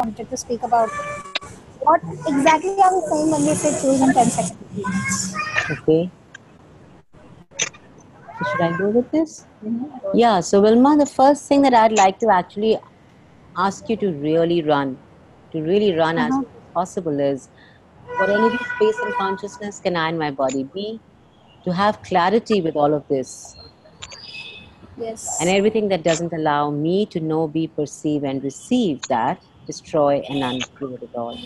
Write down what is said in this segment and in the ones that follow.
wanted to speak about what exactly are we saying when we say choose in 10 seconds. Okay. So should I go with this? Go Yeah. So Wilma, the first thing that I'd like to actually ask you to really run, as Uh-huh. much as possible is, what energy, space, and consciousness can I in my body be to have clarity with all of this and Yes. everything that doesn't allow me to know, be, perceive, and receive that, destroy and uncreate it all.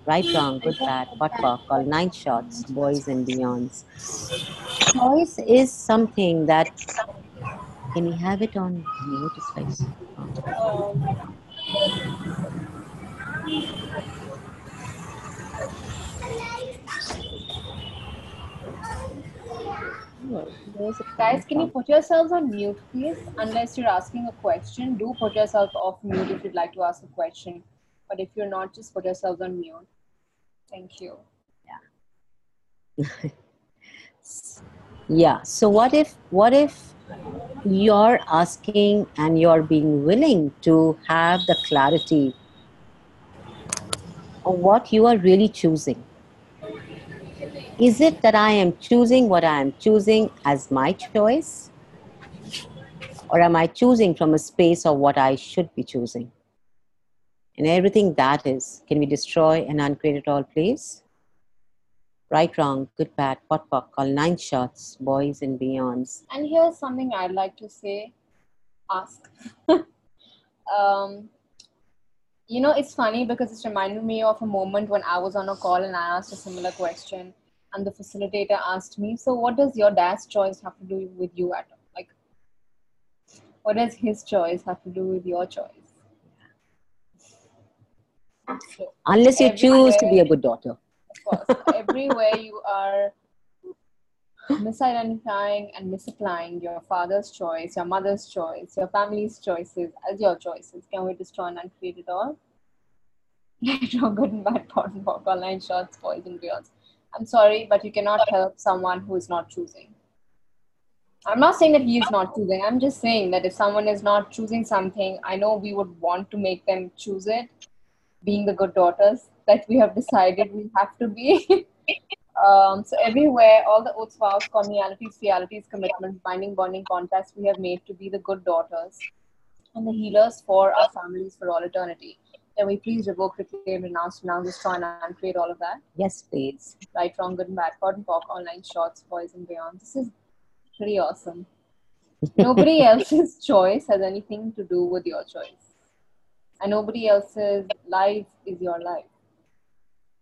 Right, wrong, good, bad, pot, pock, all nine shots, boys and beyonds. Choice is something that, can we have it on mute? It's like, oh, there's a Guys, time can you bomb. put yourselves on mute, please? Unless you're asking a question, do put yourself off mute if you'd like to ask a question. But if you're not, just put yourselves on mute. Thank you. Yeah. So what if you're asking and you're being willing to have the clarity of what you are really choosing? Is it that I am choosing what I am choosing as my choice? Or am I choosing from a space of what I should be choosing? And everything that is, can we destroy and uncreate it all, please? Right, wrong, good, bad, pot, pock, all nine shots, boys and beyonds. And here's something I'd like to say, ask. You know, it's funny because it's reminded me of a moment when I was on a call and I asked a similar question, and the facilitator asked me, "So, what does your dad's choice have to do with you, Adam? Like, what does his choice have to do with your choice?" So, Unless you choose to be a everywhere, good daughter. of course, everywhere you are misidentifying and misapplying your father's choice, your mother's choice, your family's choices as your choices. Can we destroy and uncreate it all? Right, good and bad, pot and pork, online shots, boys and girls. I'm sorry, but you cannot help someone who is not choosing. I'm not saying that he is not choosing. I'm just saying that if someone is not choosing something, I know we would want to make them choose it, being the good daughters that we have decided we have to be. So everywhere, all the oaths, vows, communalities, realities, commitments, binding, bonding contracts we have made to be the good daughters and the healers for our families for all eternity. Can we please revoke, reclaim, renounce, destroy, and uncreate all of that? Yes, please. Right, wrong, good and bad, pot and pork, online shots, boys and beyond. This is pretty awesome. Nobody else's choice has anything to do with your choice. And nobody else's life is your life.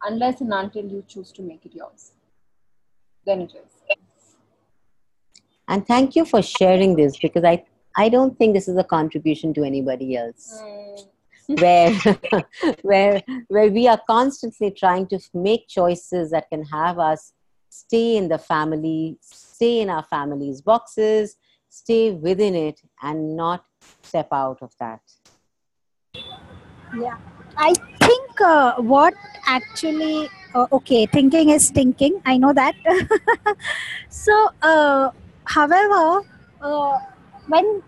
Unless and until you choose to make it yours. Then it is. And thank you for sharing this, because I don't think this is a contribution to anybody else. Where, where we are constantly trying to make choices that can have us stay in the family, stay in our family's boxes, stay within it, and not step out of that. Yeah. I think what actually, okay, thinking is stinking. I know that. So, however, when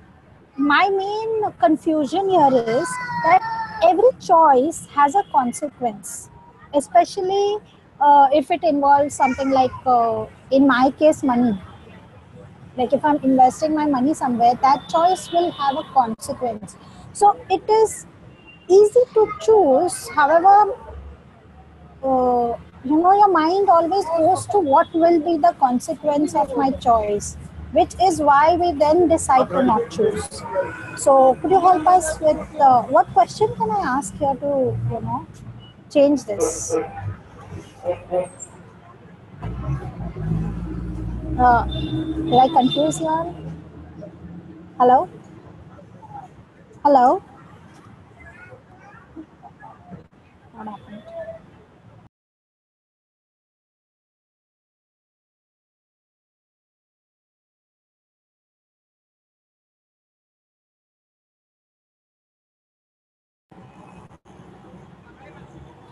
my main confusion here is that every choice has a consequence, especially if it involves something like, in my case, money. Like if I'm investing my money somewhere, that choice will have a consequence. So it is easy to choose. However, your mind always goes to what will be the consequence of my choice, which is why we then decide to not choose. So could you help us with what question can I ask here to change this? Did I confuse you all? Hello? Hello? What happened?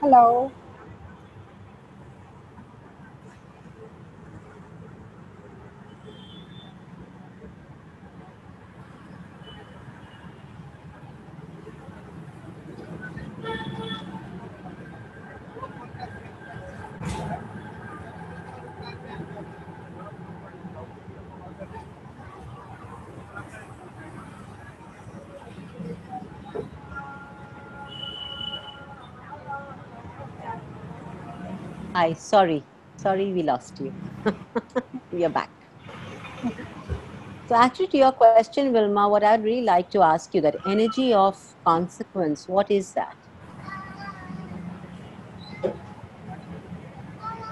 Hello? Hi, sorry, we lost you. We are back. So actually to your question, Vilma, what I'd really like to ask you, that energy of consequence, what is that?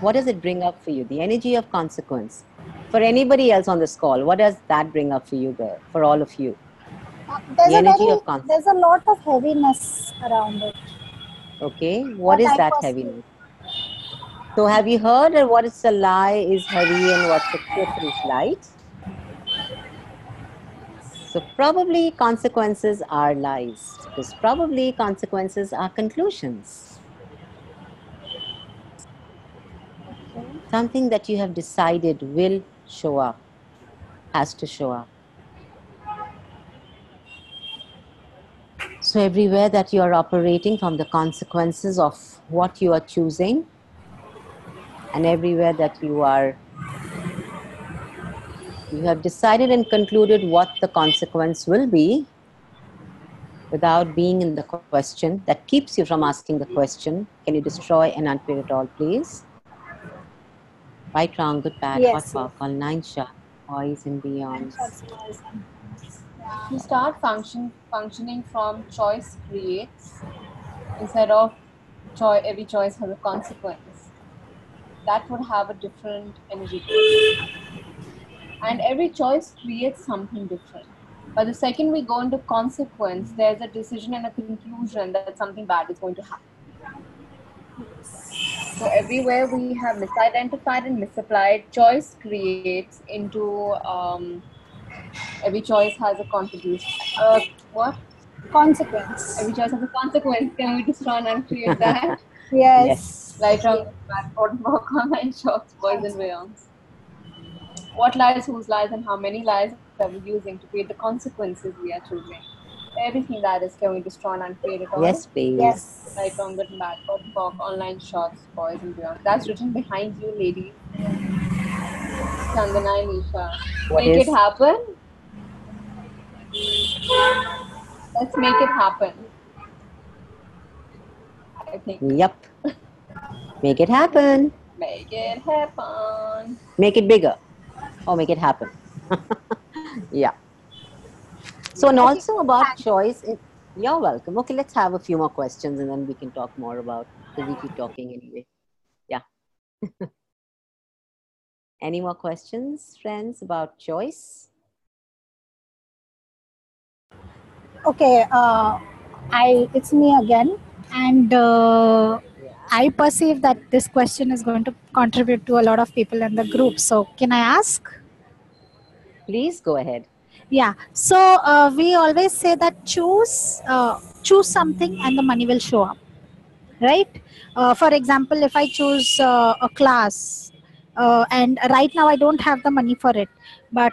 What does it bring up for you? The energy of consequence. For anybody else on this call, what does that bring up for you, for all of you? The energy of consequence. There's a lot of heaviness around it. Okay, what What is I that perceive. heaviness? So have you heard that what is a lie is heavy and what's a truth is light? So probably consequences are lies, because probably consequences are conclusions. Something that you have decided will show up, has to show up. So everywhere that you are operating from the consequences of what you are choosing, and everywhere that you have decided and concluded what the consequence will be, without being in the question, that keeps you from asking the question, can you destroy and uncreate it all, please? Right, wrong, good, bad, hot, Yes, yes. cold, nine shot, boys and And beyonds. shots was- If you start functioning from choice creates instead of every choice has a consequence, that would have a different energy to it. And every choice creates something different. But the second we go into consequence, there's a decision and a conclusion that something bad is going to happen. So everywhere we have misidentified and misapplied, choice creates into every choice has a contribution. What? consequence. Every choice has a consequence. Can we destroy and create that? Yes. Light wrong, bad, bottom, online shots, boys and beyonds. What lies, whose lies, and how many lies are we using to create the consequences we are choosing? Everything that is, can we destroy and create it all? Yes, please. Yes. Right, wrong, good and bad, pot, pop, online shots, boys and beyond. That's written behind you, ladies. Chandana and Isha. What Make is? it happen. Let's make it happen. I think. Yep. Make it happen. Make it happen. Make it bigger. Or make it happen. Yeah. So, and also about choice. You're welcome. Okay, let's have a few more questions and then we can talk more about, because we keep talking anyway. Yeah. Any more questions, friends, about choice? Okay. It's me again, and I perceive that this question is going to contribute to a lot of people in the group. So, can I ask? Please go ahead. Yeah. So we always say that choose something and the money will show up, right? For example, if I choose a class, and right now I don't have the money for it, but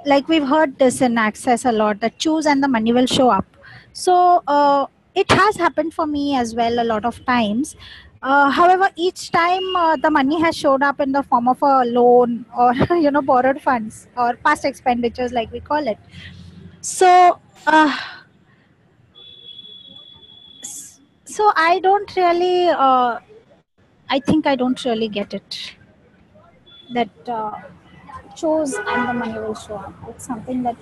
like we've heard this in access a lot, that choose and the money will show up. So it has happened for me as well a lot of times. However, each time the money has showed up in the form of a loan or borrowed funds or past expenditures, like we call it. So so I don't really I think I don't really get it, that choose and the money will show up. It's something that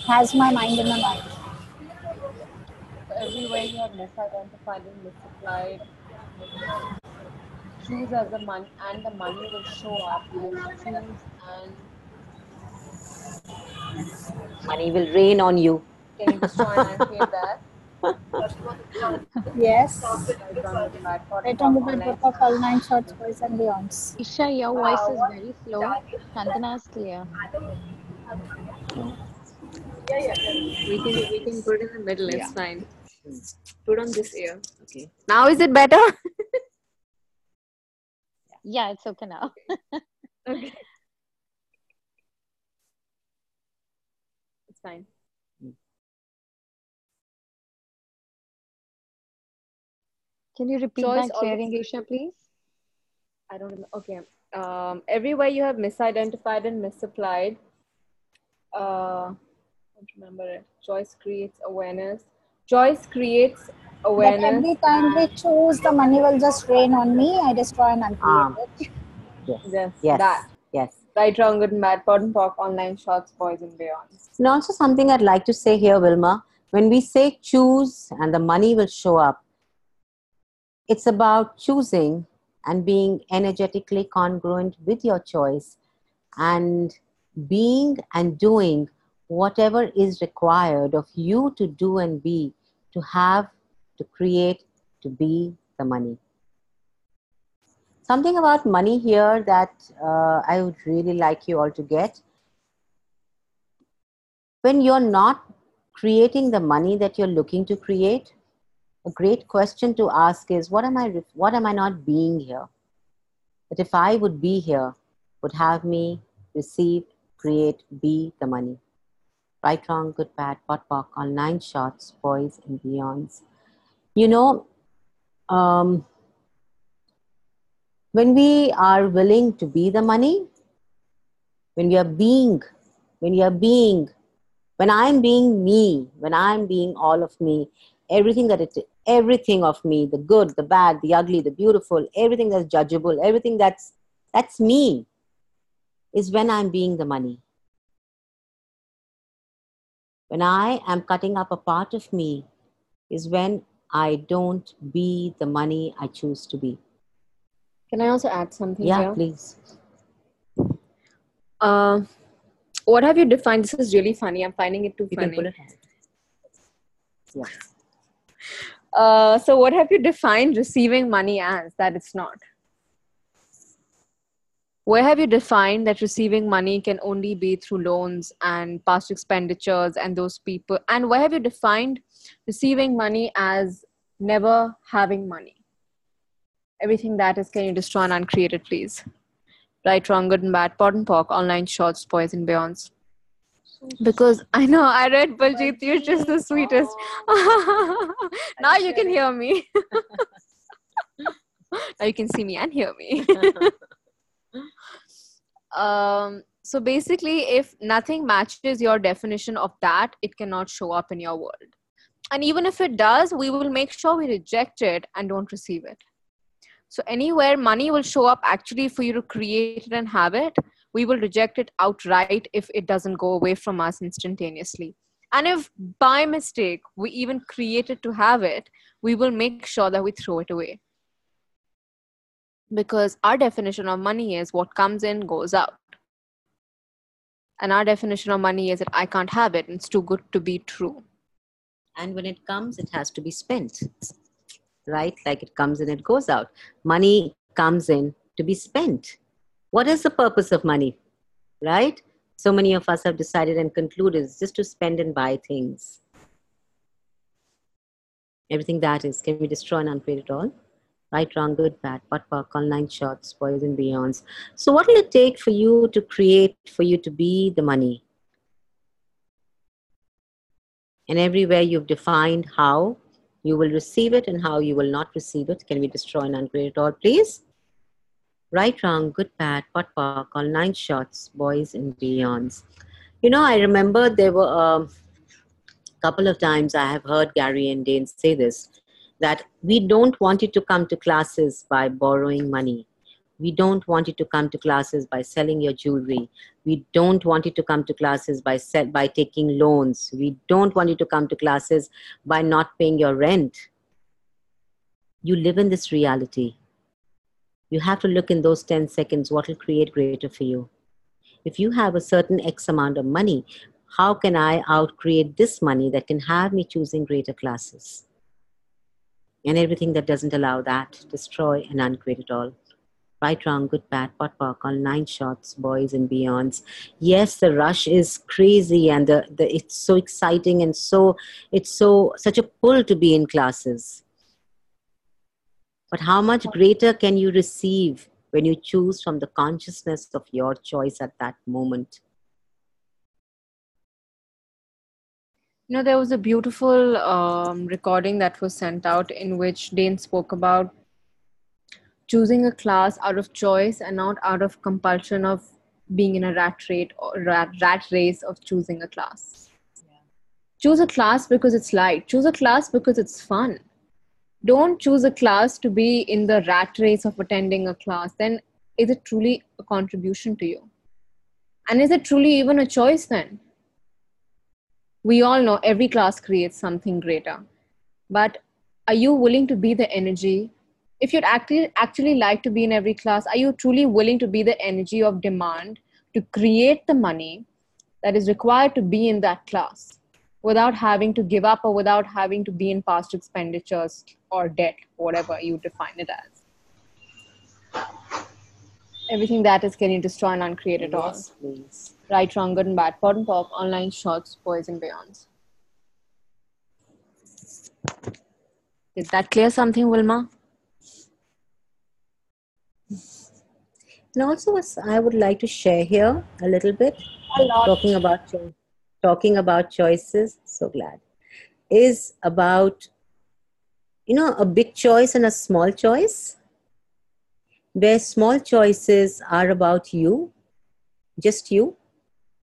has my mind in a lot. So everywhere you have misidentified and misapplied, choose as the money and the money will show up. You have to choose and Money will rain on you. can you destroy and create that? Yes. Right, wrong, good and bad, pot, Right on pop, the bed, online. of all nine shots, boys and beyonds. Isha, your voice is very slow. Chandana is clear. We can put it in the middle, Yeah. it's fine. Put on this ear. Okay. Now is it better? Yeah, it's okay now. Okay. It's fine. Can you repeat Choice that always. clearing, Isha, please? I don't remember. Okay. Everywhere you have misidentified and misapplied. I don't remember it. Choice creates awareness. Choice creates That Awareness. every time we choose, the money will just rain on me. I destroy and uncreate Um, it. yes, Yes, yes, that. yes. Right, wrong, good and bad, pot and pock, online shots, boys and beyonds. And also something I'd like to say here, Wilma, when we say choose and the money will show up, it's about choosing and being energetically congruent with your choice and being and doing whatever is required of you to do and be, to have, to create, to be the money. Something about money here that I would really like you all to get. When you're not creating the money that you're looking to create, a great question to ask is, what am I not being here? That if I would be here, would have me receive, create, be the money. Right, wrong, good, bad, pot, pock, all 9 shots, boys and beyonds. You know, um, when we are willing to be the money, when we are being, when we are being, when I'm being me, when I'm being all of me, everything of me, the good, the bad, the ugly, the beautiful, everything that's judgeable, everything that's me, is when I'm being the money. When I am cutting up a part of me, is when I don't be the money I choose to be. Can I also add something Yeah, here? please. What have you defined? This is really funny. I'm finding it too You can funny. pull it out. Yeah. So what have you defined receiving money as that it's not? Where have you defined that receiving money can only be through loans and past expenditures and those people? And where have you defined receiving money as never having money? Everything that is, can you destroy and uncreate it, please? Right, wrong, good and bad, pot and pock, online shorts, boys and beyonds. Because I know I read Baljit, you're just the sweetest. Now you can hear me. Now you can see me and hear me. So basically, if nothing matches your definition of that, it cannot show up in your world. And even if it does, we will make sure we reject it and don't receive it. So anywhere money will show up actually for you to create it and have it, we will reject it outright if it doesn't go away from us instantaneously. And if by mistake we even create it to have it, we will make sure that we throw it away. Because our definition of money is what comes in goes out. And our definition of money is that I can't have it, and it's too good to be true. And when it comes, it has to be spent, right? Like it comes in, it goes out. Money comes in to be spent. What is the purpose of money, right? So many of us have decided and concluded it's just to spend and buy things. Everything that is, can we destroy and uncreate it all? Right, wrong, good, bad, pot, pock, all 9 shots, boys and beyonds. So what will it take for you to create, for you to be the money? And everywhere you've defined how you will receive it and how you will not receive it. Can we destroy and uncreate it all, please? Right, wrong, good, bad, pot, pock, all 9 shots, boys and beyonds. You know, I remember there were a couple of times I have heard Gary and Dane say this, that we don't want you to come to classes by borrowing money. We don't want you to come to classes by selling your jewelry. We don't want you to come to classes by taking loans. We don't want you to come to classes by not paying your rent. You live in this reality. You have to look in those 10 seconds what will create greater for you. If you have a certain X amount of money, how can I outcreate this money that can have me choosing greater classes? And everything that doesn't allow that, destroy and uncreate it all. Right, wrong, good, bad, pot, pock, all 9 shots, boys and beyonds. Yes, the rush is crazy and it's so exciting and such a pull to be in classes. But how much greater can you receive when you choose from the consciousness of your choice at that moment? You know, there was a beautiful recording that was sent out in which Dane spoke about choosing a class out of choice and not out of compulsion of being in a rat race of choosing a class. Choose a class because it's light. Choose a class because it's fun. don't choose a class to be in the rat race of attending a class, then is it truly a contribution to you? And is it truly even a choice then? We all know every class creates something greater. But are you willing to be the energy? If you'd actually like to be in every class, are you truly willing to be the energy of demand to create the money that is required to be in that class without having to give up or without having to be in past expenditures or debt, whatever you define it as? Everything that is getting destroyed and uncreate it all. Yes, please. Right, wrong, good and bad, pod and pop, online shorts, boys and beyonds. Did that clear something, Wilma? And also, I would like to share here a little bit, A lot. talking about choices. So glad is about, a big choice and a small choice. Where small choices are about you, just you.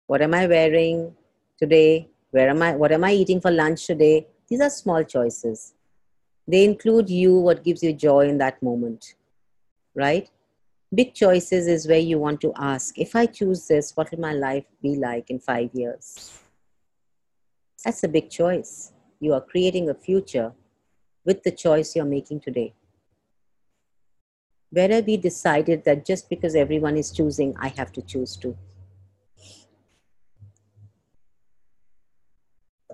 What am I wearing today? What am I eating for lunch today? These are small choices. They include you, what gives you joy in that moment, right? Big choices is where you want to ask, if I choose this, what will my life be like in 5 years? That's a big choice. You are creating a future with the choice you're making today. Where have we decided that just because everyone is choosing, I have to choose too?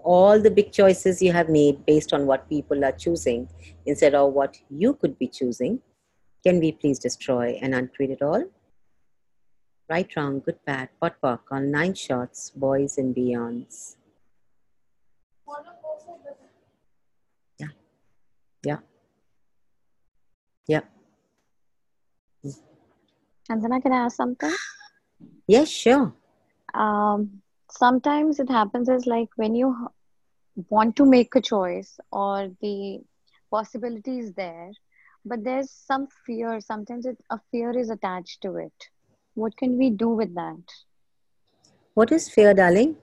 All the big choices you have made based on what people are choosing instead of what you could be choosing, can we please destroy and uncreate it all? Right, wrong, good, bad, pot, pock, on 9 shots, boys and beyonds. Yeah, yeah, yeah. Chandana, can I ask something? Yes, sure. Sometimes it happens is like when you want to make a choice or the possibility is there, but there's some fear. Sometimes a fear is attached to it. What can we do with that? What is fear, darling?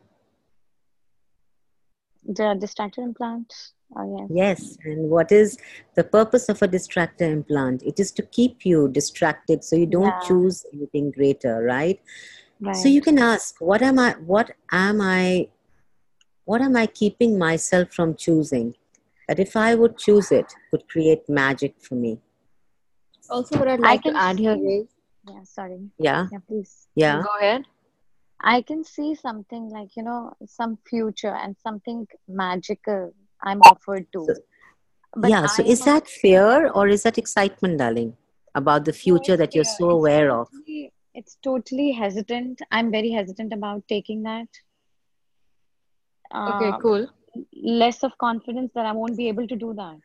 The distractor implant? Oh, yes. Yes, and what is the purpose of a distractor implant? It is to keep you distracted so you don't Yeah, choose anything greater, right? So you right. can ask, what am I keeping myself from choosing? That if I would choose it, could create magic for me. Also, what I'd I like to can add here see, is, yeah, sorry. Yeah, Yeah, please. yeah. go ahead. I can see something like, some future and something magical I'm offered So, to. But yeah, I so am is that fear or is that excitement, darling? About the no, future it's that you're fear. so aware of? It's totally hesitant. I'm very hesitant about taking that. Okay, Uh, cool. Less of confidence that I won't be able to do that.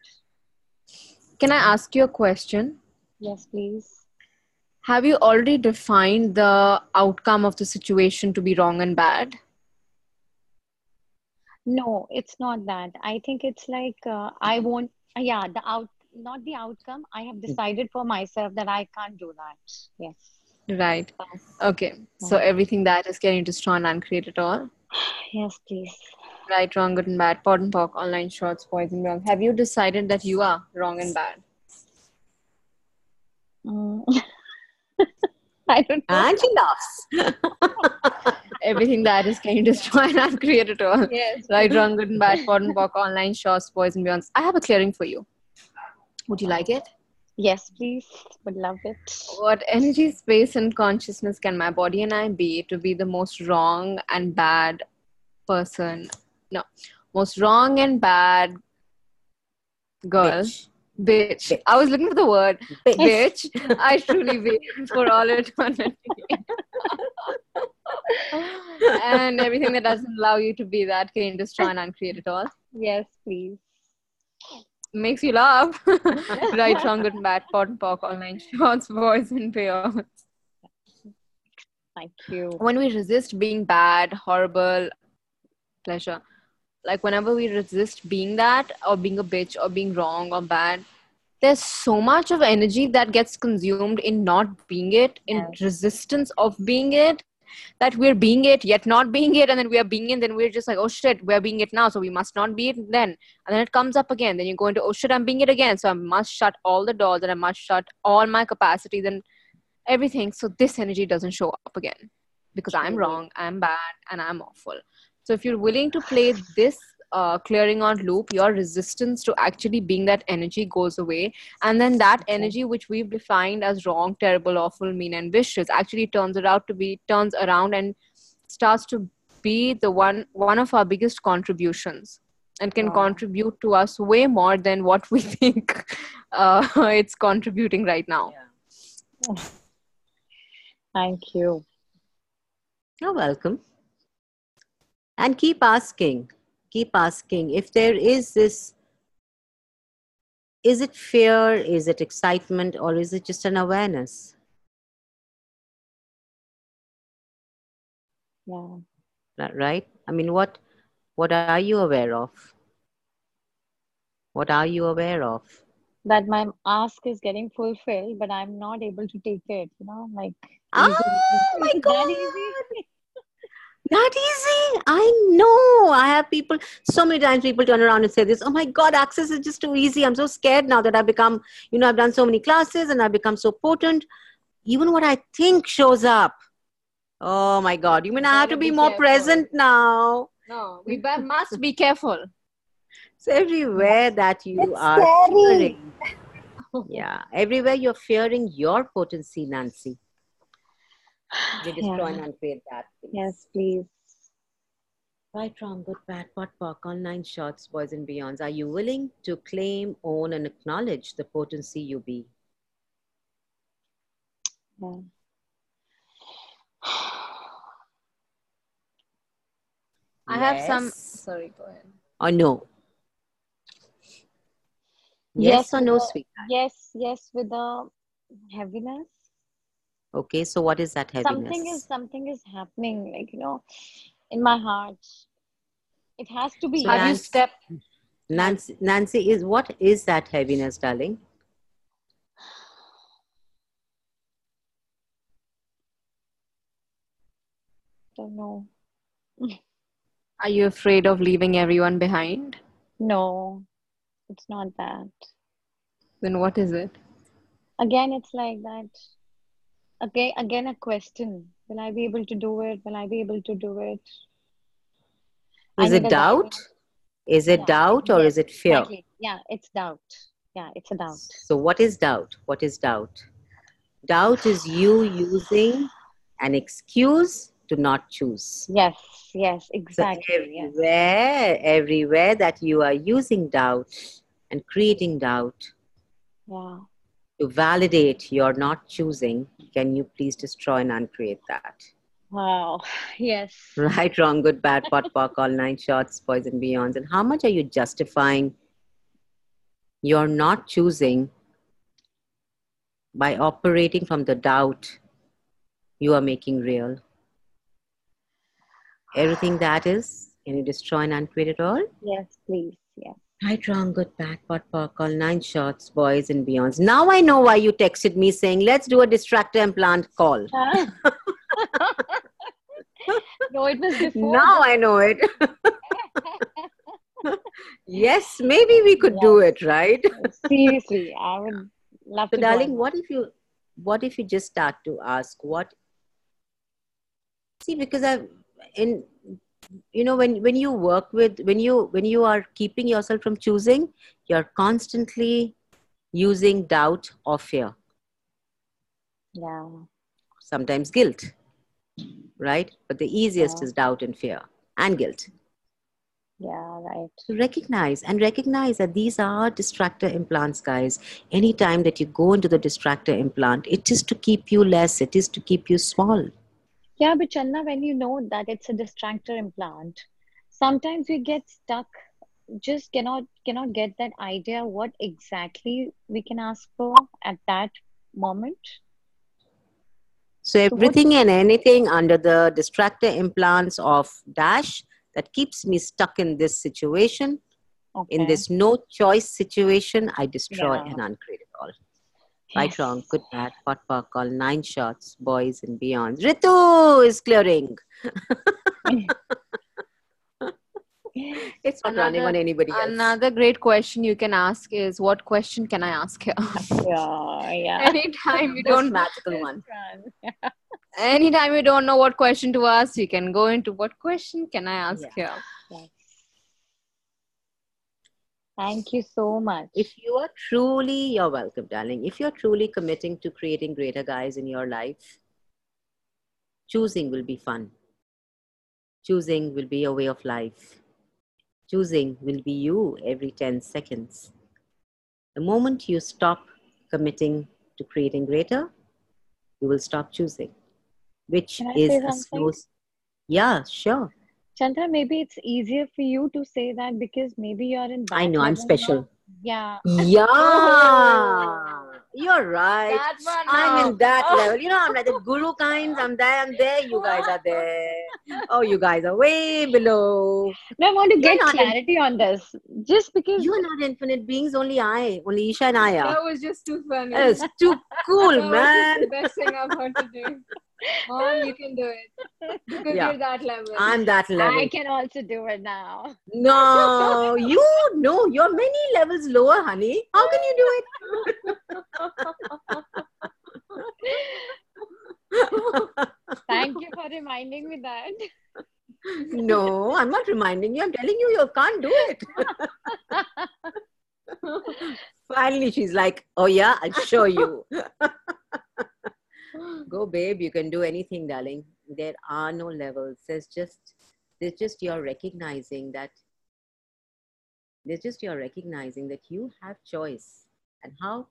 Can I ask you a question? Yes, please. Have you already defined the outcome of the situation to be wrong and bad? No, it's not that. I think it's like I won't, yeah, not the outcome. I have decided for myself that I can't do that. Yes. Right. Yes. Okay. So Yeah. everything that is getting destroyed and uncreate it all. Yes, please. Right, wrong, good and bad. Pod and pock, online shorts, boys and wrong. Have you decided that you are wrong and bad? Mm. I don't know. And she laughs. Everything that is getting destroyed and uncreate it all. Yes. Right, wrong, good and bad. Pod and pock, online shorts, boys and beyonds. I have a clearing for you. Would you like it? Yes, please. Would love it. What energy, space, and consciousness can my body and I be to be the most wrong and bad person? No, most wrong and bad girl. Bitch. Bitch. I Bitch. was looking for the word Bitch. bitch. I truly be for all eternity. And everything that doesn't allow you to be that can destroy and uncreate it all. Yes, please. Makes you laugh. Right, wrong, good and bad, pot and pock, online shorts, boys and beyond. Thank you. When we resist being bad, horrible, pleasure, like whenever we resist being that or being a bitch or being wrong or bad, there's so much of energy that gets consumed in not being it, in Yes. resistance of being it, that we're being it yet not being it, and then we are being it, then we're just like, oh shit, we're being it now, so we must not be it then. And then it comes up again, then you go into, oh shit, I'm being it again, so I must shut all the doors and I must shut all my capacities and everything, so this energy doesn't show up again, because I'm wrong, I'm bad, and I'm awful. So if you're willing to play this clearing out loop, your resistance to actually being that energy goes away, and then that energy which we've defined as wrong, terrible, awful, mean, and vicious actually turns around and starts to be the one of our biggest contributions, and can contribute to us way more than what we think it's contributing right now. Thank you. You're welcome. And keep asking if there is this, is it fear, is it excitement, or is it just an awareness? Yeah. Right? I mean, what are you aware of? What are you aware of? That my ask is getting fulfilled, but I'm not able to take it, like Oh easily. my Is it God! that easy? That easy? I know. I have people, so many times people turn around and say this, oh my God, access is just too easy. I'm so scared now that I've become, I've done so many classes and I've become so potent. Even what I think shows up. Oh my God. You mean I have to be more present now? No, we must be careful. So everywhere that you It's are scary. fearing, everywhere you're fearing your potency, Nancy. You destroy and uncreate that, please. Yes, please. Right, wrong, good, bad, pot, pock, online shots, boys and beyonds. Are you willing to claim, own, and acknowledge the potency you be? Yeah. I have some. Sorry, go ahead. Or no? Yes or no, sweetheart? Yes, with the heaviness. Okay, so what is that heaviness? Something is happening, like, in my heart. It has to be. So Have you stepped? Nancy, what is that heaviness, darling? Don't know. Are you afraid of leaving everyone behind? No, it's not that. Then what is it? Again, it's like that. Again, a question. Will I be able to do it? Will I be able to do it? Is it doubt? Is it doubt or is it fear? Exactly. Yeah, it's doubt. Yeah, it's a doubt. So what is doubt? What is doubt? Doubt is you using an excuse to not choose. Yes, exactly. So everywhere that you are using doubt and creating doubt to validate your not choosing, can you please destroy and uncreate that? Wow. Yes. Right, wrong, good, bad, pot, pock, all nine shots, boys and beyonds. And how much are you justifying your not choosing by operating from the doubt you are making real? Everything that is, can you destroy and uncreate it all? Yes, please. Yes. Right, wrong, good, bad, pot, pock, all nine shots, boys and beyonds. Now I know why you texted me saying, let's do a distractor implant call. No, it was before. Now I know it. Yes, maybe we could do it, right? Seriously, I would love to. So, darling, what if you just start to ask what? See, because when you work with, when you are keeping yourself from choosing, you're constantly using doubt or fear. Yeah. Sometimes guilt, right? But the easiest is doubt and fear and guilt. Yeah, right. So recognize that these are distractor implants, guys. Anytime that you go into the distractor implant, it is to keep you less, it is to keep you small. Yeah, but Chandana, when you know that it's a distractor implant, sometimes we get stuck, just cannot get that idea what exactly we can ask for at that moment. So everything and anything under the distractor implants of Dash that keeps me stuck in this situation, in this no choice situation, I destroy and uncreate it all. Right, wrong, good, bad, pot, pock, all 9 shots, boys and beyonds. Ritu is clearing. It's not running on anybody else. Another great question you can ask is, what question can I ask here? Yeah. Anytime you Most don't, magical one. anytime you don't know what question to ask, you can go into what question can I ask here? Yes. Thank you so much. If you are truly, you're welcome, darling. If you're truly committing to creating greater guys in your life, choosing will be fun. Choosing will be a way of life. Choosing will be you every 10 seconds. The moment you stop committing to creating greater, you will stop choosing, which Can I is say a something? slow. Yeah, sure. Chandra, maybe it's easier for you to say that because maybe you're in I that know, I'm level special. now. Yeah. Yeah, you're right. That one I'm now. in that level. You know, I'm like the guru kinds. I'm there. You guys are there. Oh, you guys are way below. No, I want to You're get not. clarity on this. Just because You're not infinite beings. Only Isha and I are. That was just too funny. It's too cool, That was just man. the best thing I've heard today. Mom, you can do it. Because Yeah. you're that level. I'm that level. I can also do it now. No, you're many levels lower, honey. How can you do it? Thank you for reminding me that. No, I'm not reminding you. I'm telling you, you can't do it. Finally, she's like, oh yeah, I'll show you. Go, babe. You can do anything, darling. There are no levels. There's just you're recognizing that. There's just you're recognizing that you have choice, and how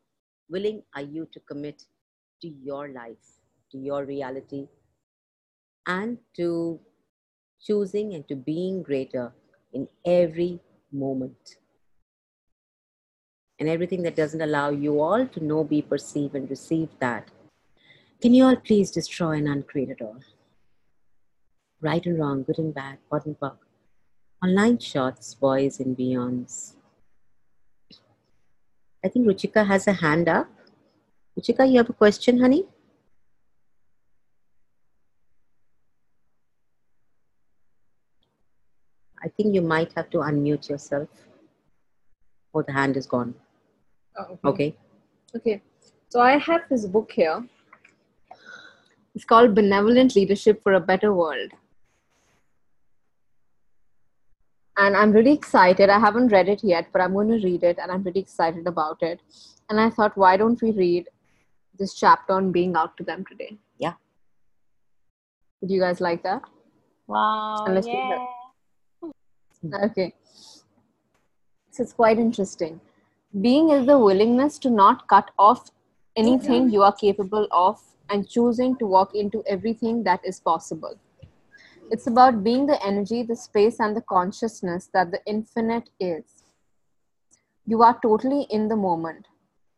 willing are you to commit to your life, to your reality, and to choosing and to being greater in every moment. And everything that doesn't allow you all to know, be, perceive, and receive that. Can you all please destroy and uncreate it all? Right and wrong, good and bad, pot and puck. Online shots, boys and beyonds. I think Ruchika has a hand up. Ruchika, you have a question, honey? I think you might have to unmute yourself. Oh, the hand is gone. Oh, Okay. Okay. So I have this book here. It's called Benevolent Leadership for a Better World. And I'm really excited. I haven't read it yet, but I'm going to read it and I'm pretty excited about it. And I thought, why don't we read this chapter on being out to them today? Yeah. Would you guys like that? Wow. Unless you Yeah. Okay. So it's quite interesting. Being is the willingness to not cut off anything you are capable of and choosing to walk into everything that is possible. It's about being the energy, the space, and the consciousness that the infinite is. You are totally in the moment,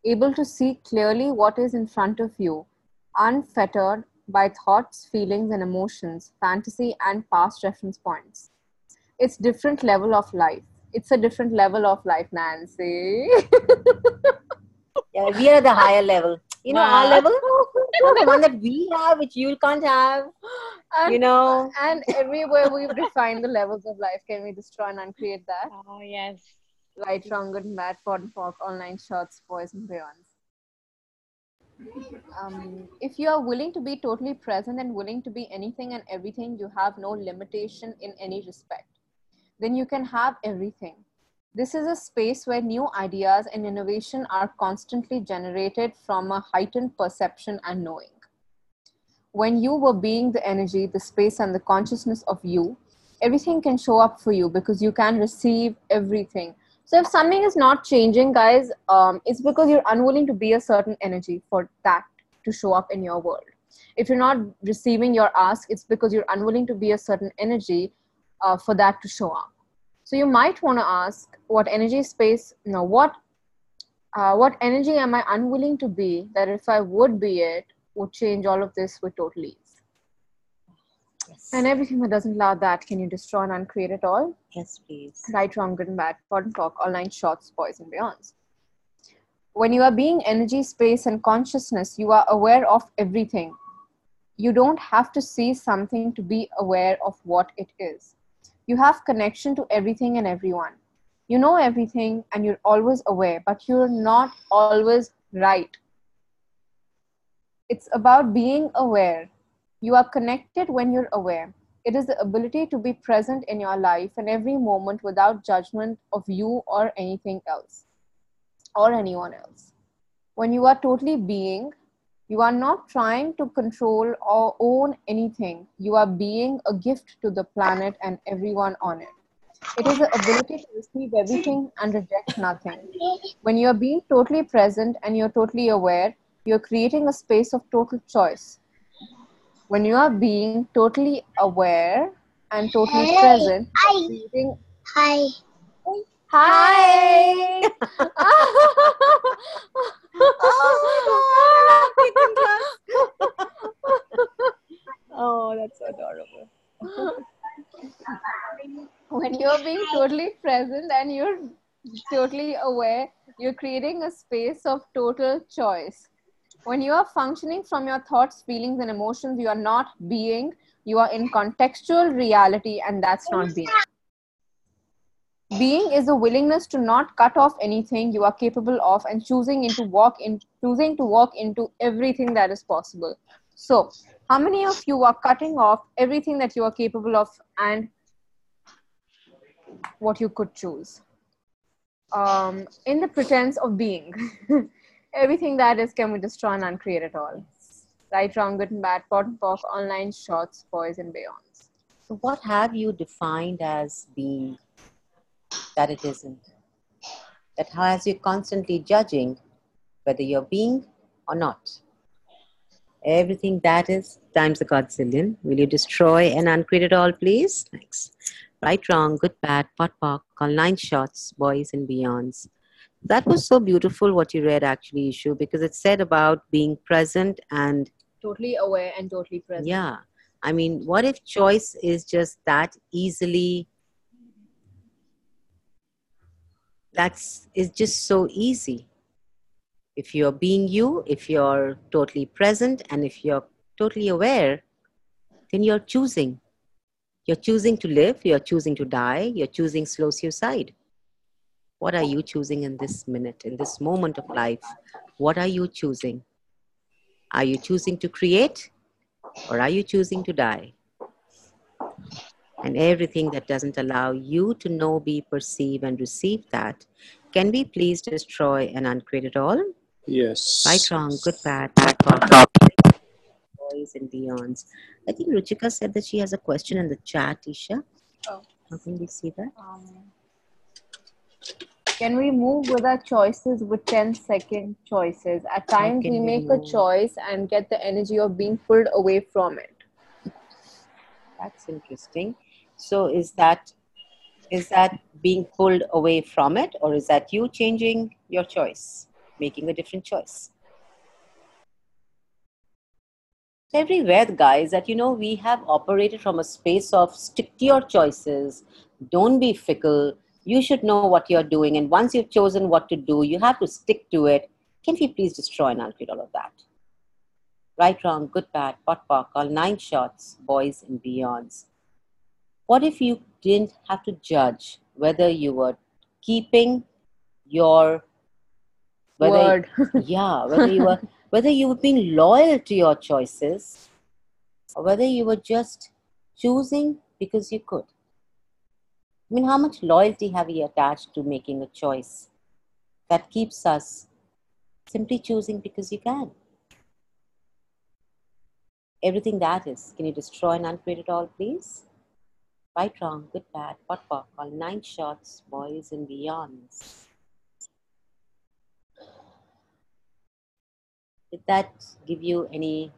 able to see clearly what is in front of you, unfettered by thoughts, feelings, and emotions, fantasy, and past reference points. It's different level of life. It's a different level of life, Nancy. Yeah, we are at the higher level. You know, our level, the one that we have, which you can't have. And, You know. and everywhere we've defined the levels of life. Can we destroy and uncreate that? Oh, yes. Right, wrong, good and bad, pot and pork, online shots, boys and beyonds. If you are willing to be totally present and willing to be anything and everything, you have no limitation in any respect. Then you can have everything. This is a space where new ideas and innovation are constantly generated from a heightened perception and knowing. When you were being the energy, the space, and the consciousness of you, everything can show up for you because you can receive everything. So if something is not changing, guys, it's because you're unwilling to be a certain energy for that to show up in your world. If you're not receiving your ask, it's because you're unwilling to be a certain energy for that to show up. So you might want to ask, what energy space, what energy am I unwilling to be that if I would be it, would change all of this with total ease? Yes. And everything that doesn't allow that, can you destroy and uncreate it all? Yes, please. Right, wrong, good and bad, pot and pork, all 9 shots, boys and beyonds. When you are being energy, space, and consciousness, you are aware of everything. You don't have to see something to be aware of what it is. You have connection to everything and everyone. You know everything and you're always aware, but you're not always right. It's about being aware. You are connected when you're aware. It is the ability to be present in your life in every moment without judgment of you or anything else or anyone else. When you are totally being, you are not trying to control or own anything. You are being a gift to the planet and everyone on it. It is the ability to receive everything and reject nothing. When you are being totally present and you're totally aware, you're creating a space of total choice. When you are being totally aware and totally present, you're creating. Hi. Hi! Oh my God, oh, that's so adorable. When you're being totally present and you're totally aware, you're creating a space of total choice. When you are functioning from your thoughts, feelings, and emotions, you are not being, you are in contextual reality, and that's not being. Being is a willingness to not cut off anything you are capable of and choosing to walk into everything that is possible. So, how many of you are cutting off everything that you are capable of and what you could choose? In the pretense of being. Everything that is can be destroyed and uncreate it all. Right, wrong, good and bad, pot and pock, online, shorts, boys and beyonds. So, what have you defined as being that it isn't? That has you constantly judging whether you're being or not. Everything that is times a godzillion. Will you destroy and uncreate it all, please? Thanks. Right, wrong, good, bad, pot, pock, all nine shots, boys and beyonds. That was so beautiful what you read, actually, Ishu, because it said about being present and Totally aware and totally present. yeah. I mean, what if choice is just that easily? That's is just so easy. If you're being you, if you're totally present, and if you're totally aware, then you're choosing. You're choosing to live, you're choosing to die, you're choosing slow suicide. What are you choosing in this minute, in this moment of life? What are you choosing? Are you choosing to create or are you choosing to die? And everything that doesn't allow you to know, be, perceive, and receive that, can we please destroy and uncreate it all? Yes. Right, wrong, good, bad, pop, boys and beyonds. I think Ruchika said that she has a question in the chat, Isha. Oh. How can we see that? Can we move with our choices with 10-second choices? At times we make a choice and get the energy of being pulled away from it. That's interesting. So is that being pulled away from it, or is that you changing your choice, making a different choice? Everywhere, guys, that we have operated from a space of stick to your choices, don't be fickle, you should know what you're doing, and once you've chosen what to do, you have to stick to it. Can we please destroy and uncreate all of that? Right, wrong, good, bad, pot, pock, all nine shots, boys and beyonds. What if you didn't have to judge whether you were keeping your word? whether you were being loyal to your choices, or whether you were just choosing because you could. I mean, how much loyalty have we attached to making a choice that keeps us simply choosing because you can? Everything that is, can you destroy and uncreate it all, please? Right, wrong, good, bad, pot, pock, all nine shots, boys and beyonds. Did that give you any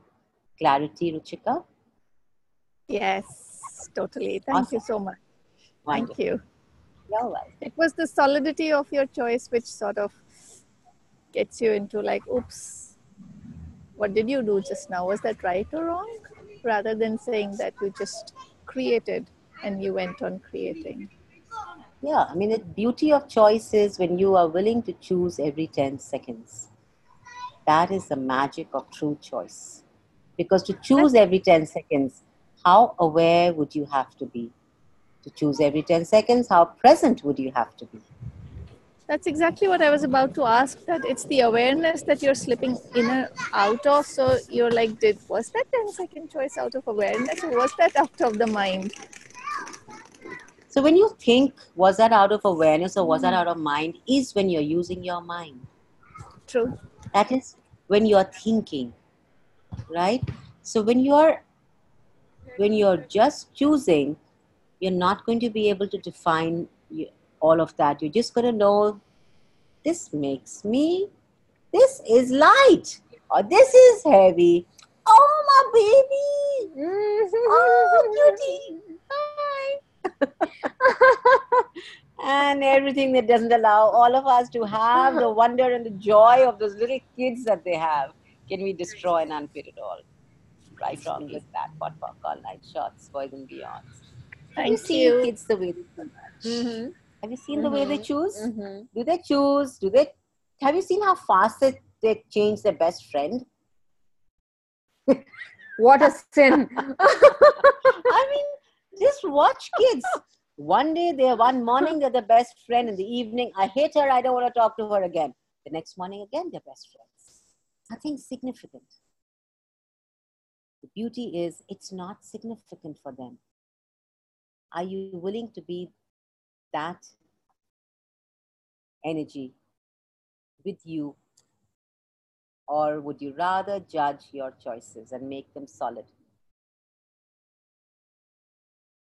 clarity, Ruchika? Yes, totally. Thank you so much. Wonderful. Thank you. You're welcome. It was the solidity of your choice which sort of gets you into like, oops, what did you do just now? Was that right or wrong? Rather than saying that you just created and you went on creating. Yeah, I mean, the beauty of choice is when you are willing to choose every 10 seconds. That is the magic of true choice. Because to choose every 10 seconds, how aware would you have to be? To choose every 10 seconds, how present would you have to be? That's exactly what I was about to ask. That it's the awareness that you're slipping in and out of. So you're like, was that 10-second choice out of awareness, or was that out of the mind? So when you think, was that out of awareness or was that out of mind, is when you're using your mind. True. That is when you're thinking, right? So when you're just choosing, you're not going to be able to define all of that. You're just going to know this makes me, this is light, or this is heavy. Oh, my baby. Oh, cutie. And everything that doesn't allow all of us to have the wonder and the joy of those little kids that they have. Can we destroy and unfit it all? Right, wrong, good, bad, pot, pock, all night, shots, boys and beyonds. Have you Thank seen you. kids the way they choose? Mm-hmm. Have you seen the way they choose? Mm-hmm. Do they choose? Have you seen how fast they change their best friend? What a sin. I mean, just watch kids. One morning they're the best friend. In the evening, I hate her. I don't want to talk to her again. The next morning again, they're best friends. Nothing significant. The beauty is it's not significant for them. Are you willing to be that energy with you, or would you rather judge your choices and make them solid?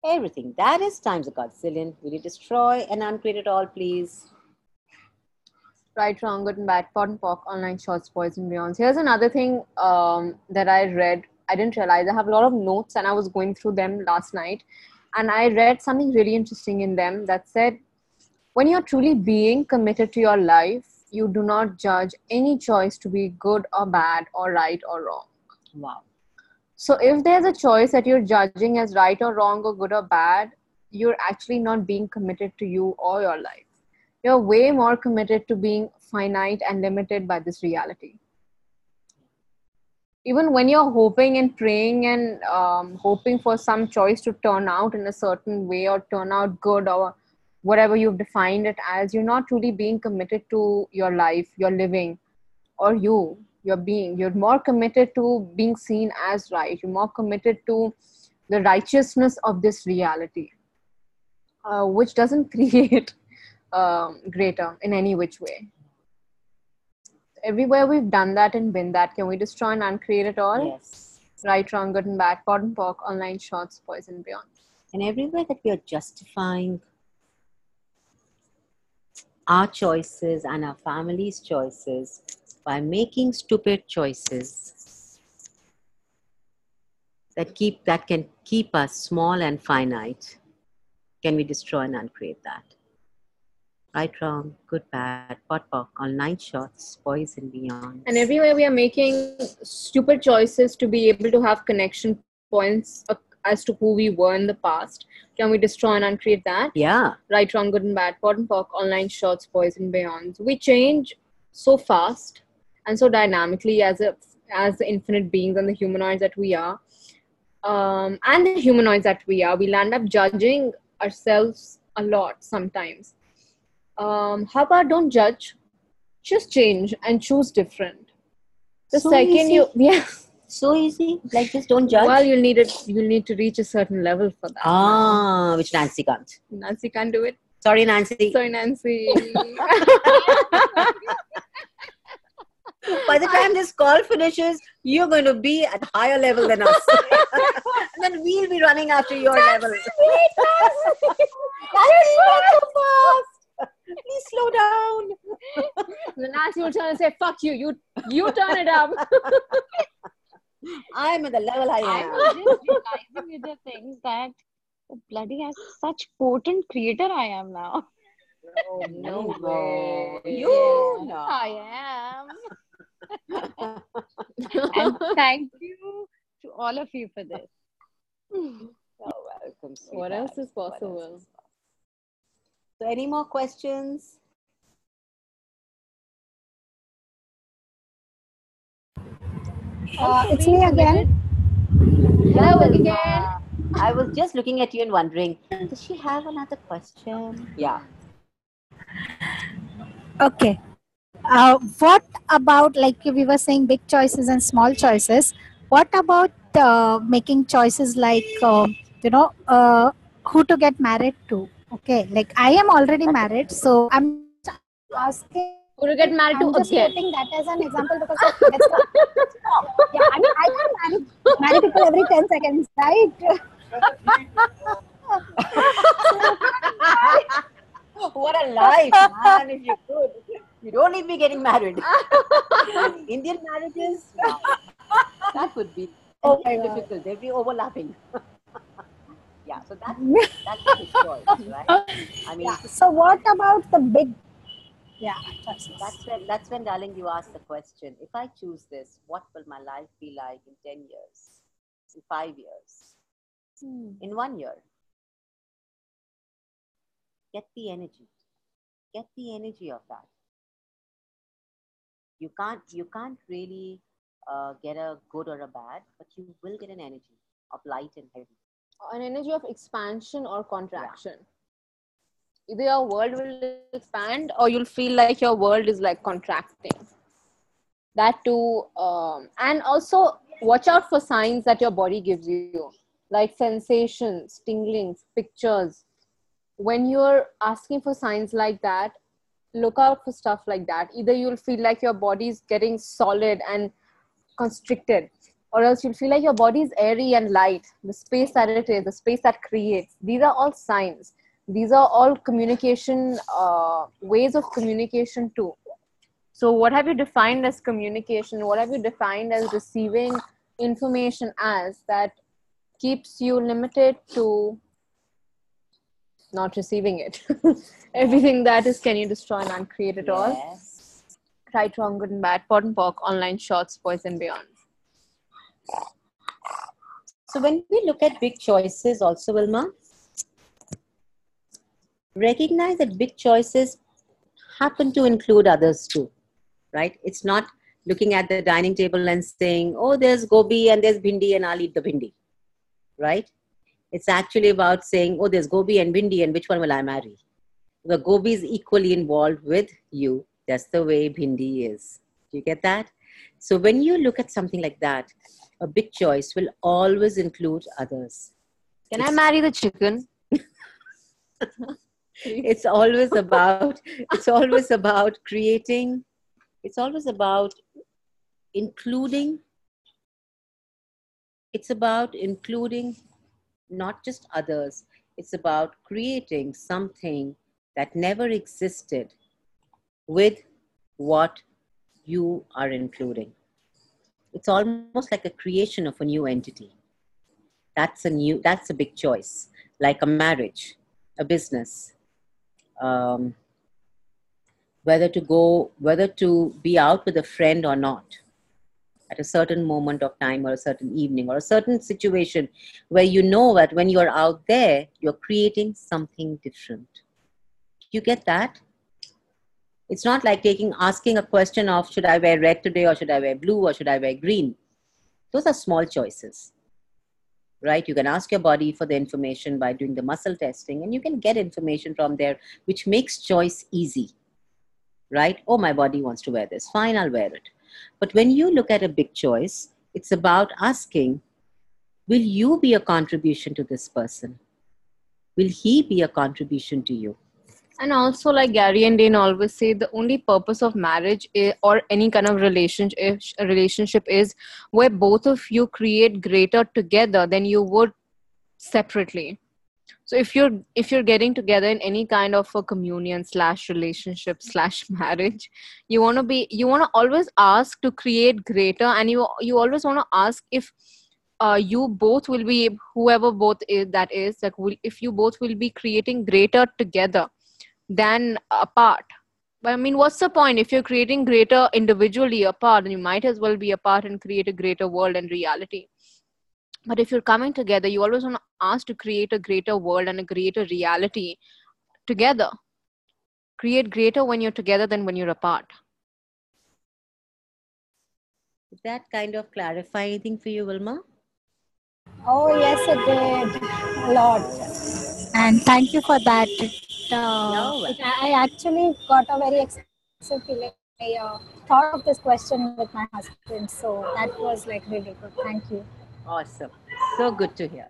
Everything that is times a godzillion. Will you destroy and uncreate it all, please? Right, wrong, good and bad, pot and pock, online shorts, boys and beyonds. Here's another thing that I read. I didn't realize I have a lot of notes and I was going through them last night. And I read something really interesting in them that said, when you're truly being committed to your life, you do not judge any choice to be good or bad or right or wrong. Wow. So if there's a choice that you're judging as right or wrong or good or bad, you're actually not being committed to you or your life. You're way more committed to being finite and limited by this reality. Even when you're hoping and praying and hoping for some choice to turn out in a certain way or turn out good or whatever you've defined it as, you're not truly being committed to your life, your living, or your being. You're more committed to being seen as right. You're more committed to the righteousness of this reality, which doesn't create greater in any which way. Everywhere we've done that and been that, can we destroy and uncreate it all? Yes. Right, wrong, good and bad, pot and pork, online shorts, boys and beyond. And everywhere that we are justifying our choices and our family's choices by making stupid choices that can keep us small and finite, can we destroy and uncreate that? Right, wrong, good, bad, pot, pock, online shots, boys and beyond. And everywhere we are making stupid choices to be able to have connection points as to who we were in the past. Can we destroy and uncreate that? Yeah. Right, wrong, good and bad, pot and pork, online shorts, boys and beyonds. We change so fast and so dynamically as the infinite beings and the humanoids that we are. And the humanoids that we are, we'll end up judging ourselves a lot sometimes. How about don't judge, just change and choose different. The So second easy. yeah. So easy. Like, just don't judge. Well, you'll need to reach a certain level for that. Now. Which Nancy can't. Nancy can't do it. Sorry, Nancy. Sorry, Nancy. By the time this call finishes, you're going to be at higher level than us. And then we'll be running after your level. Wait, Nancy. Nancy, so fast. Please slow down. Then Nancy will turn and say, "Fuck you. You turn it up." I'm at the level I I am. was just realizing with the things that oh, bloody has such potent creator I am now. Oh, No way. way. You Yes, know. I am. And thank you to all of you for this. You're welcome, What else sweetheart. is possible? So any more questions? It's me again. Yeah, Hello Wilma. again. I was just looking at you and wondering, does she have another question? Yeah. Okay. What about, like we were saying, big choices and small choices? What about making choices like, who to get married to? Okay, like I am already That's a married, so I'm just asking. Who to get married I'm to just again? putting that as an example because that's the yeah. I mean, I can't marry people every 10 seconds, right? What a life, man, if you could. You don't need me getting married. And Indian marriages, wow, that would be Oh my God. difficult. They'd be overlapping. Yeah, so that's a big choice, right? I mean, Yeah. So what about the big choices? that's when, darling, you ask the question: if I choose this, what will my life be like in 10 years, in 5 years, in 1 year? Get the energy. Get the energy of that. You can't really get a good or a bad, but you will get an energy of light and heavy. An energy of expansion or contraction. Either your world will expand or you'll feel like your world is like contracting. That too, and also watch out for signs that your body gives you, like sensations, tinglings, pictures. When you're asking for signs like that, look out for stuff like that. Either you'll feel like your body's getting solid and constricted, or else you'll feel like your body is airy and light. The space that it is, the space that creates. These are all signs. These are all communication, ways of communication too. So what have you defined as communication? What have you defined as receiving information as that keeps you limited to not receiving it? Everything that is, can you destroy and uncreate it all? Yes. Right, wrong, good and bad, pot and pork, online shorts, boys and beyond. So when we look at big choices also, Wilma, recognize that big choices happen to include others too, right? It's not looking at the dining table and saying, oh, there's gobi and there's bhindi and I'll eat the bhindi, right? It's actually about saying, oh, there's gobi and bhindi and which one will I marry? The gobi is equally involved with you. That's the way bhindi is. Do you get that? So when you look at something like that, a big choice will always include others. Can I marry the chicken? It's always about creating, it's always about including, it's about including not just others, it's about creating something that never existed with what you are including. It's almost like a creation of a new entity. That's a big choice, like a marriage, a business, um, whether to be out with a friend or not at a certain moment of time or a certain evening or a certain situation where you know that when you're out there, you're creating something different. You get that? It's not like asking a question of should I wear red today or should I wear blue or should I wear green? Those are small choices, right? You can ask your body for the information by doing the muscle testing and you can get information from there, which makes choice easy, right? Oh, my body wants to wear this. Fine, I'll wear it. But when you look at a big choice, it's about asking, will you be a contribution to this person? Will he be a contribution to you? And also, like Gary and Dane always say, the only purpose of marriage or any kind of relationship is where both of you create greater together than you would separately. So if you're getting together in any kind of a communion / relationship / marriage, you want to always ask to create greater, and you always want to ask if you both will be, whoever both is, that is like, if you both will be creating greater together than apart. But I mean, what's the point? If you're creating greater individually apart, then you might as well be apart and create a greater world and reality. But if you're coming together, you always want to ask to create a greater world and a greater reality together. create greater when you're together than when you're apart. Did that kind of clarify anything for you, Wilma? Oh, yes, it did. A lot. And thank you for that. I actually got a very expensive feeling. I thought of this question with my husband. So that was like really good. Thank you. Awesome. So good to hear.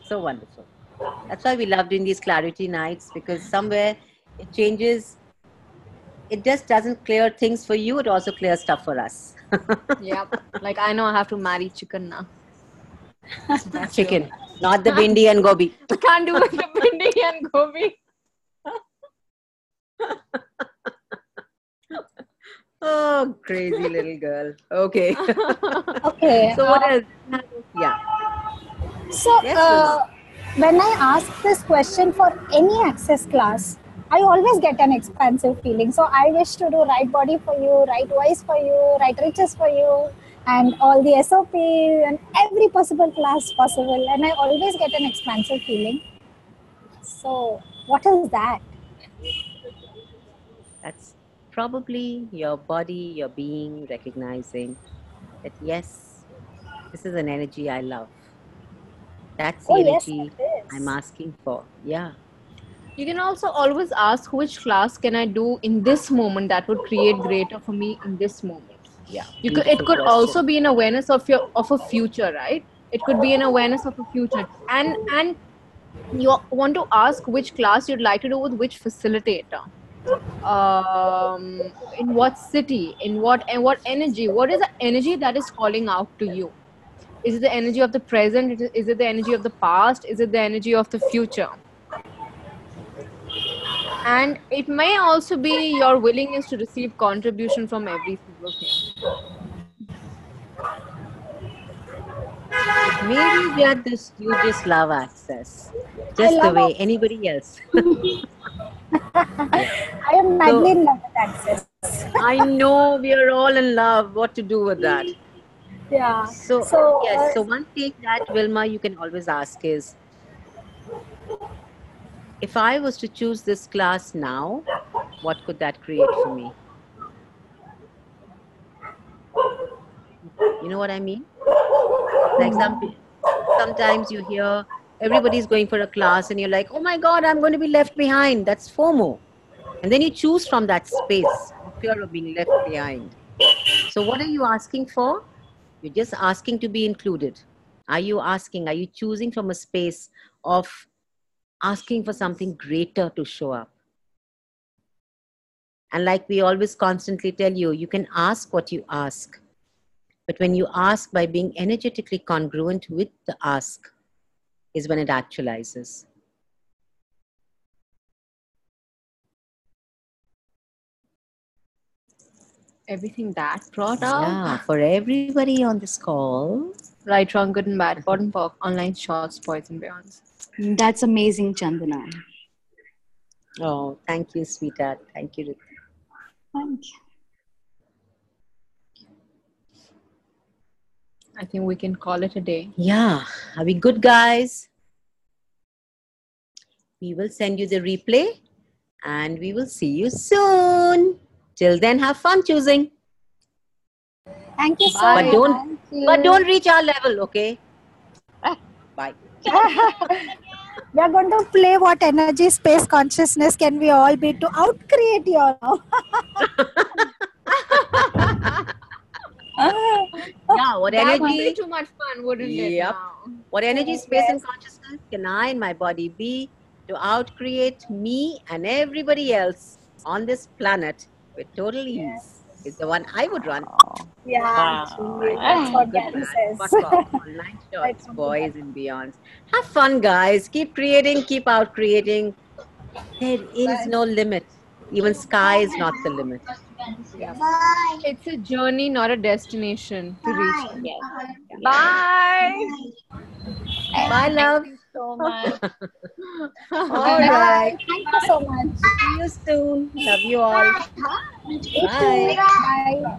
So wonderful. That's why we love doing these clarity nights, because somewhere it changes. It just doesn't clear things for you. It also clears stuff for us. Yep. Like I know I have to marry chicken now. Chicken, not the bindi and gobi. I can't do with the bindi and gobi. Oh, crazy little girl. Okay. Okay. So what else? Yeah. So, Yes, Wilma. when I ask this question for any access class, I always get an expansive feeling. So, I wish to do right body for you, right voice for you, right riches for you, and all the SOP and every possible class possible. And I always get an expansive feeling. So, what is that? That's probably your body, your being recognizing that, yes, this is an energy I love. That's the Oh, yes, energy it I'm is. asking for. Yeah. You can also always ask which class can I do in this moment that would create greater for me in this moment. Yeah. You could, it Beautiful could question. also be an awareness of a future, right? It could be an awareness of a future, and you want to ask which class you'd like to do with which facilitator, in what city, in what and what energy. What is the energy that is calling out to you? Is it the energy of the present? Is it the energy of the past? Is it the energy of the future? And it may also be your willingness to receive contribution from every single thing. Maybe they are this, you just love access, I just the love way anybody else. Yeah. I am madly in love with access. I know we are all in love. What to do with that? Yeah. So, So, yes. So one thing that, Wilma, you can always ask is, if I was to choose this class now, what could that create for me? You know what I mean? Like sometimes you hear everybody's going for a class and you're like, oh my God, I'm going to be left behind. That's FOMO. And then you choose from that space of fear of being left behind. So what are you asking for? You're just asking to be included. Are you choosing from a space of asking for something greater to show up? And like we always constantly tell you, you can ask what you ask. But when you ask by being energetically congruent with the ask, is when it actualizes. Everything that brought out. Yeah, for everybody on this call. Right, wrong, good and bad, bottom pop, online shorts, boys and beyonds. That's amazing, Chandana. Oh, thank you, sweetheart. Thank you, Ritu. Thank you. I think we can call it a day. Yeah, are we good, guys? We will send you the replay and we will see you soon. Till then, have fun choosing. thank you so Bye. much. But don't reach our level, okay? Bye. We are going to play what energy, space, consciousness can we all be to outcreate you all. Yeah, what That would be energy? too much fun, wouldn't it? Yep. Now? What energy, space, and consciousness can I and my body be to outcreate me and everybody else on this planet with total ease? Is the one I would run. Yeah, Wow. actually, that's what Good Gary man. says. Fuck off. Online shots, boys and beyonds. Have fun, guys. Keep creating, keep out creating. There is no limit. Even sky is not the limit. Yeah. It's a journey, not a destination to reach. Yes. Bye. Bye, love. Thank you so much. All right. Thank you so much. See you soon. Love you all. You too. Bye. Bye.